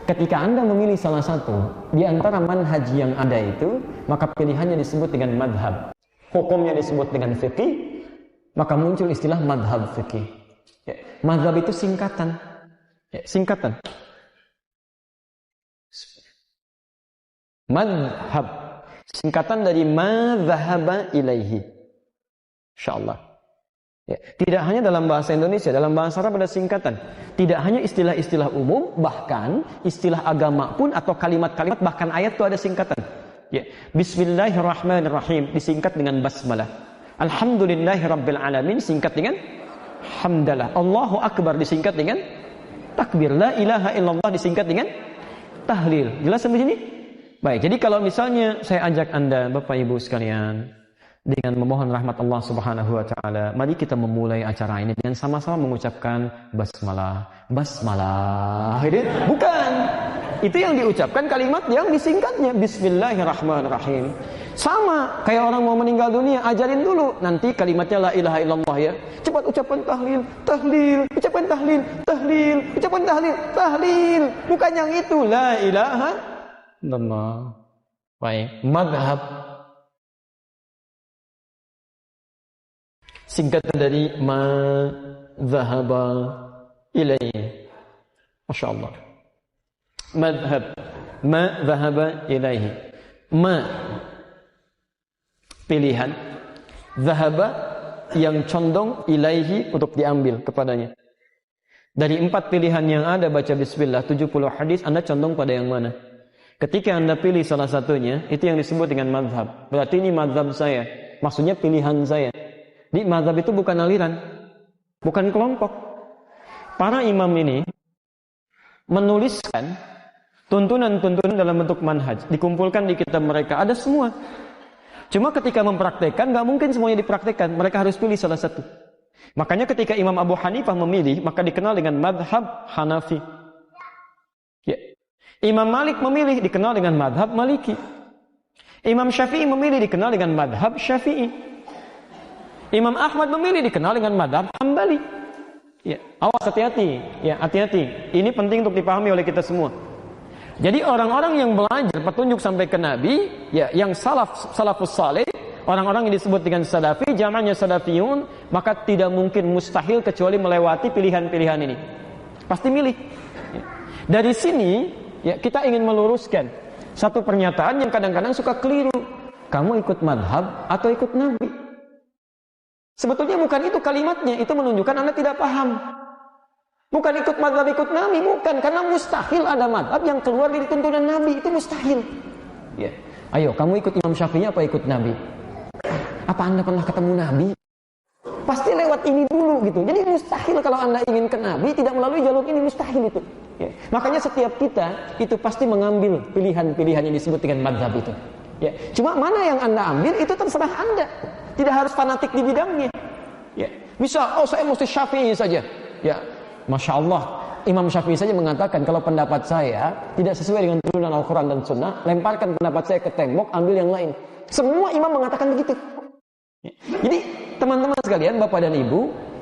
Ketika Anda memilih salah satu di antara manhaj yang ada itu, maka pilihannya disebut dengan madhab. Hukumnya disebut dengan fikih, maka muncul istilah madhab fikih. Ya, madhab itu singkatan. Ya, singkatan. Madhab. Singkatan dari madhaba ilaihi. InsyaAllah. Ya, tidak hanya dalam bahasa Indonesia, dalam bahasa Arab ada singkatan. Tidak hanya istilah-istilah umum, bahkan istilah agama pun atau kalimat-kalimat, bahkan ayat itu ada singkatan. Ya, Bismillahirrahmanirrahim disingkat dengan basmalah. Alhamdulillahirrabbilalamin disingkat dengan hamdalah. Allahu Akbar disingkat dengan takbir. La ilaha illallah disingkat dengan tahlil. Jelas sampai sini? Baik, jadi kalau misalnya saya ajak Anda, Bapak Ibu sekalian, dengan memohon rahmat Allah Subhanahu wa taala, mari kita memulai acara ini dengan sama-sama mengucapkan basmalah. Basmalah. Bukan. Itu yang diucapkan kalimat yang disingkatnya Bismillahirrahmanirrahim. Sama kayak orang mau meninggal dunia, ajarin dulu nanti kalimatnya la ilaha illallah ya. Cepat ucapkan tahlil, tahlil, ucapkan tahlil, tahlil, ucapkan tahlil, tahlil. Bukan yang itu la ilaha illallah. Baik, madhab singkatan dari ma dhahaba ilaihi. Masya Allah. Madhab. Ma dhahaba ilaihi. Ma pilihan. Dhahaba yang condong ilaihi untuk diambil kepadanya. Dari 4 pilihan yang ada baca bismillah 70 hadis, Anda condong pada yang mana? Ketika Anda pilih salah satunya, itu yang disebut dengan madhab. Berarti ini madhab saya. Maksudnya pilihan saya. Di mazhab itu bukan aliran, bukan kelompok. Para imam ini menuliskan tuntunan-tuntunan dalam bentuk manhaj, dikumpulkan di kitab mereka, ada semua. Cuma ketika mempraktekkan, nggak mungkin semuanya dipraktekkan. Mereka harus pilih salah satu. Makanya ketika Imam Abu Hanifah memilih, maka dikenal dengan madhab Hanafi. Ya. Imam Malik memilih, dikenal dengan madhab Maliki. Imam Syafi'i memilih, dikenal dengan madhab Syafi'i. Imam Ahmad memilih, dikenal dengan madhab Hambali. Ya, awas, hati-hati. Ya, hati-hati. Ini penting untuk dipahami oleh kita semua. Jadi orang-orang yang belajar petunjuk sampai ke Nabi, ya, yang salafus saleh, orang-orang yang disebut dengan salafi, jamaknya salafiyun, maka tidak mungkin, mustahil kecuali melewati pilihan-pilihan ini. Pasti milih. Ya. Dari sini, ya, kita ingin meluruskan satu pernyataan yang kadang-kadang suka keliru. Kamu ikut madhab atau ikut Nabi? Sebetulnya bukan itu kalimatnya, itu menunjukkan Anda tidak paham. Bukan ikut madhab, ikut Nabi, bukan. Karena mustahil ada madhab yang keluar dari tuntunan Nabi, itu mustahil. Ya. Ayo, kamu ikut Imam Syafi'i apa ikut Nabi? Apa Anda pernah ketemu Nabi? Pasti lewat ini dulu gitu. Jadi mustahil kalau Anda ingin ke Nabi, tidak melalui jalur ini, mustahil itu. Ya. Makanya setiap kita itu pasti mengambil pilihan-pilihan yang disebut dengan madhab itu. Ya. Cuma mana yang Anda ambil, itu terserah Anda. Tidak harus fanatik di bidangnya. Ya. Bisa, saya mesti Syafi'i saja. Ya, Masya Allah, Imam Syafi'i saja mengatakan, kalau pendapat saya tidak sesuai dengan turunan Al-Quran dan Sunnah, lemparkan pendapat saya ke tembok, ambil yang lain. Semua imam mengatakan begitu. Ya. Jadi, teman-teman sekalian, Bapak dan Ibu,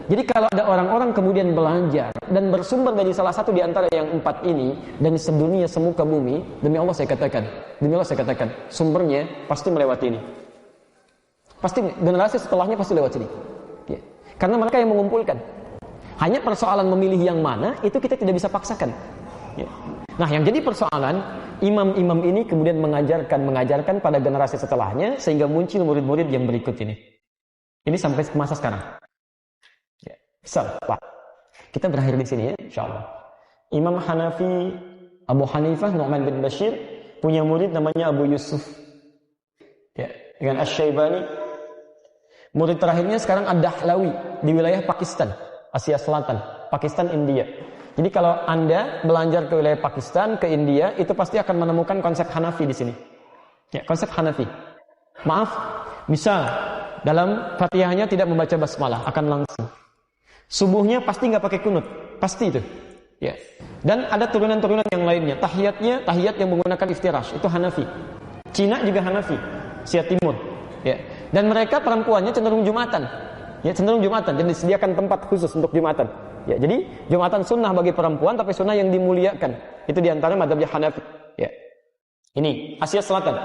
jadi kalau ada orang-orang kemudian belajar dan bersumber dari salah satu di antara yang 4 ini, dan sedunia semuka bumi, demi Allah saya katakan, sumbernya pasti melewati ini. Pasti generasi setelahnya pasti lewat sini. Ya. Karena mereka yang mengumpulkan. Hanya persoalan memilih yang mana, itu kita tidak bisa paksakan. Ya. Nah, yang jadi persoalan, imam-imam ini kemudian mengajarkan pada generasi setelahnya, sehingga muncul murid-murid yang berikut ini. Ini sampai masa sekarang. Ya. Pak, kita berakhir di sini ya, insyaAllah. Imam Hanafi, Abu Hanifah, Nu'man bin Bashir, punya murid namanya Abu Yusuf. Ya. Dengan Asy-Syaibani. Murid terakhirnya sekarang Ad-Dahlawi di wilayah Pakistan, Asia Selatan, Pakistan, India. Jadi kalau Anda belajar ke wilayah Pakistan, ke India, itu pasti akan menemukan konsep Hanafi di sini. Ya, konsep Hanafi. Maaf, misal dalam Fatihahnya tidak membaca basmalah, akan langsung. Subuhnya pasti nggak pakai kunut, pasti itu. Ya. Dan ada turunan-turunan yang lainnya. Tahiyat yang menggunakan iftirash, itu Hanafi. Cina juga Hanafi, Asia Timur. Ya. Dan mereka perempuannya cenderung Jumatan. Ya, cenderung Jumatan, dan disediakan tempat khusus untuk Jumatan. Ya, jadi Jumatan sunnah bagi perempuan, tapi sunnah yang dimuliakan. Itu diantara mazhabnya Hanafi. Ya. Ini Asia Selatan.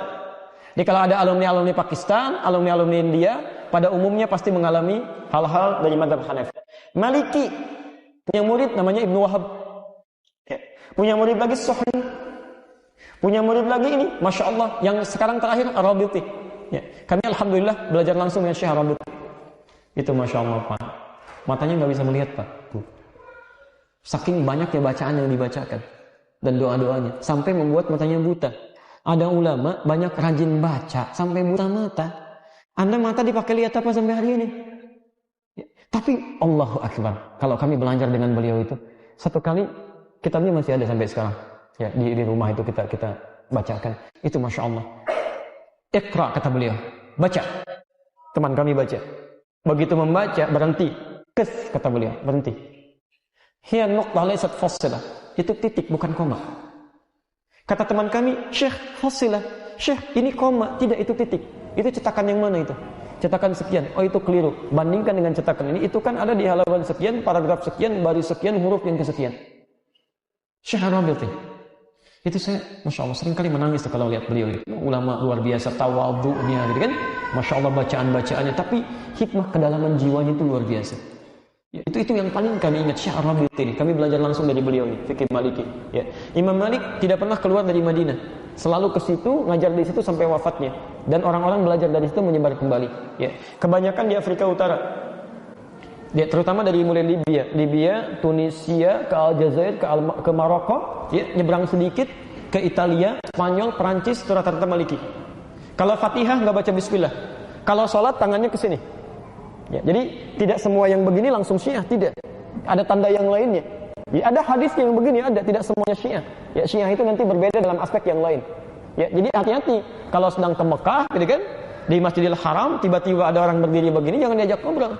Jadi kalau ada alumni-alumni Pakistan, alumni-alumni India, pada umumnya pasti mengalami hal-hal dari mazhab Hanafi. Maliki punya murid namanya Ibnu Wahab. Ya. Punya murid lagi Suhri. Punya murid lagi ini, Masya Allah, yang sekarang terakhir Ar-Rabiti. Ya. Kami alhamdulillah belajar langsung dengan Syekh Ar-Rabiti. Itu Masya Allah, Pak. Matanya nggak bisa melihat, Pak. Saking banyaknya bacaan yang dibacakan dan doa-doanya sampai membuat matanya buta. Ada ulama banyak rajin baca sampai buta mata. Anda mata dipakai lihat apa sampai hari ini? Ya. Tapi Allahu Akbar. Kalau kami belajar dengan beliau itu, satu kali kitabnya masih ada sampai sekarang. Ya, di rumah itu kita bacakan. Itu Masya Allah. Iqra kata beliau. Baca. Teman kami baca. Begitu membaca berhenti. Kes kata beliau berhenti. Hiya nuqtah laysat fasilah. Itu titik bukan koma. Kata teman kami, Syekh fasilah. Syekh ini koma, tidak itu titik. Itu cetakan yang mana itu? Cetakan sekian. Oh itu keliru. Bandingkan dengan cetakan ini, itu kan ada di halaman sekian, paragraf sekian, baris sekian, huruf yang kesekian. Syekh Ar-Rabiti. Itu saya, Masya Allah, sering kali menangis kalau lihat beliau itu. Ulama luar biasa, tawadhu'nya gitu kan. Masya Allah bacaan-bacaannya. Tapi hikmah kedalaman jiwanya itu luar biasa. Ya, itu yang paling kami ingat Syekh Ar-Rabiti ini. Kami belajar langsung dari beliau ini, fikih Maliki. Ya. Imam Malik tidak pernah keluar dari Madinah. Selalu ke situ, ngajar di situ sampai wafatnya. Dan orang-orang belajar dari situ menyebar kembali. Ya. Kebanyakan di Afrika Utara. Ya, terutama dari mulai Libya, Tunisia, ke Aljazair, ke Maroko, ya, nyebrang sedikit ke Italia, Spanyol, Perancis, itu rata-rata Maliki. Kalau Fatihah nggak baca Bismillah. Kalau sholat tangannya ke sini. Ya, jadi tidak semua yang begini langsung Syiah, tidak. Ada tanda yang lainnya. Ya, ada hadis yang begini, ada, tidak semuanya Syiah. Ya, Syiah itu nanti berbeda dalam aspek yang lain. Ya, jadi hati-hati kalau sedang ke Mekah, gitu kan, di Masjidil Haram tiba-tiba ada orang berdiri begini, jangan diajak ngobrol.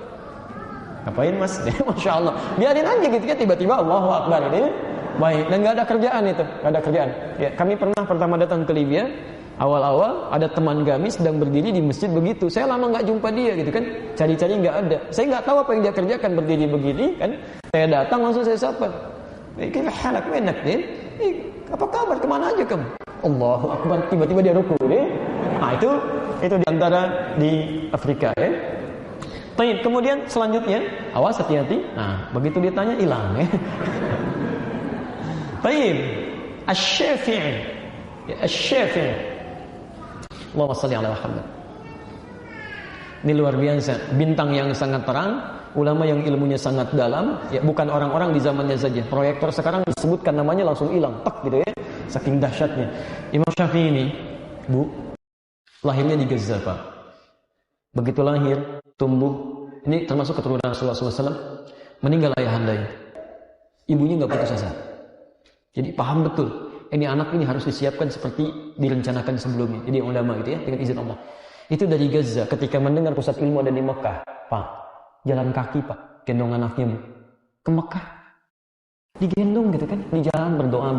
Ngapain Mas? Masya Allah. Biarin aja gitu kan, tiba-tiba Allahu Akbar ini. Baik, dan nggak ada kerjaan itu, nggak ada kerjaan. Ya, kami pernah pertama datang ke Libya. Awal-awal ada teman kami sedang berdiri di masjid begitu. Saya lama nggak jumpa dia gitu kan. Cari-cari nggak ada. Saya nggak tahu apa yang dia kerjakan berdiri begini kan. Saya datang langsung saya sapa. Kayaknya halak enak deh. Apa kabar? Kemana aja kamu? Allahu Akbar. Tiba-tiba dia ruku deh. Nah itu diantara di Afrika ya. Baik, kemudian selanjutnya awas hati-hati. Nah begitu ditanya hilang ya. Baik, Asy-Syafi'i. Ya, Asy-Syafi'i. Allahumma shalli ala Muhammad. Ini luar biasa, bintang yang sangat terang, ulama yang ilmunya sangat dalam, ya bukan orang-orang di zamannya saja. Proyektor sekarang disebutkan namanya langsung hilang, tak gitu ya. Saking dahsyatnya. Imam Syafi'i ini, Bu, lahirnya di Gaza, Pak. Begitu lahir, tumbuh, ini termasuk keturunan Rasulullah SAW, meninggal ayahandanya. Ibunya nggak putus asa. Jadi paham betul. Ini anak ini harus disiapkan seperti direncanakan sebelumnya. Jadi yang ulama gitu ya, dengan izin Allah. Itu dari Gaza ketika mendengar pusat ilmu ada di Mekah. Pak, jalan kaki Pak, gendong anaknya Bu. Ke Mekah. Digendong gitu kan, di jalan berdoa.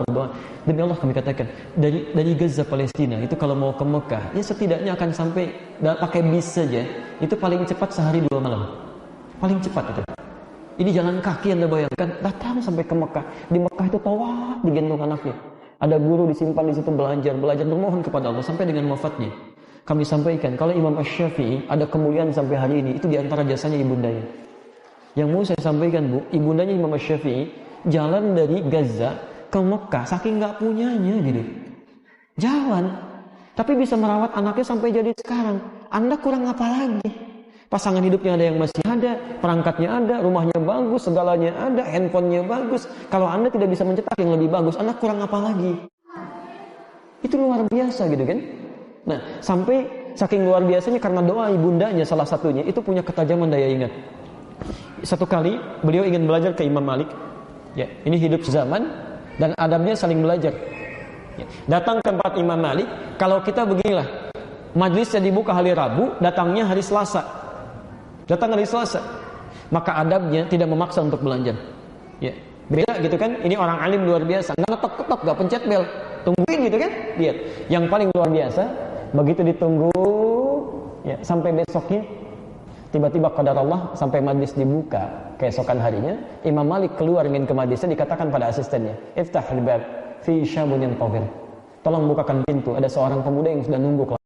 Demi Allah kami katakan, dari Gaza Palestina itu kalau mau ke Mekah, ya setidaknya akan sampai pakai bis saja, itu paling cepat sehari 2 malam. Paling cepat itu. Ini jalan kaki Anda bayangkan, datang sampai ke Mekah. Di Mekah itu tawaf digendong anaknya. Ada guru disimpan di situ belajar bermohon kepada Allah sampai dengan wafatnya. Kami sampaikan kalau Imam Asy-Syafi'i ada kemuliaan sampai hari ini, itu diantara jasanya ibundanya. Yang mau saya sampaikan Bu, ibundanya Imam Asy-Syafi'i jalan dari Gaza ke Mekah saking nggak punyanya gitu. Jalan, tapi bisa merawat anaknya sampai jadi sekarang. Anda kurang apa lagi? Pasangan hidupnya ada yang masih ada, perangkatnya ada, rumahnya bagus, segalanya ada, handphonenya bagus. Kalau Anda tidak bisa mencetak yang lebih bagus, Anda kurang apa lagi? Itu luar biasa gitu kan? Nah, sampai saking luar biasanya karena doa ibundanya salah satunya itu punya ketajaman daya ingat. Satu kali beliau ingin belajar ke Imam Malik. Ya, ini hidup sezaman dan adabnya saling belajar. Ya, datang ke tempat Imam Malik, kalau kita beginilah. Majlisnya dibuka hari Rabu, datangnya hari Selasa. Datang hari Selasa, maka adabnya tidak memaksa untuk belanja. Ya, beda gitu kan? Ini orang alim luar biasa, nggak ngetok-ketok, nggak pencet bel, tungguin gitu kan? Lihat, yang paling luar biasa, begitu ditunggu, ya sampai besoknya, tiba-tiba qadar Allah sampai majlis dibuka, Keesokan harinya, Imam Malik keluar ingin ke majelisnya, dikatakan pada asistennya, "Iftah al-bab fi syabun yantazir." Tolong bukakan pintu, ada seorang pemuda yang sudah nunggu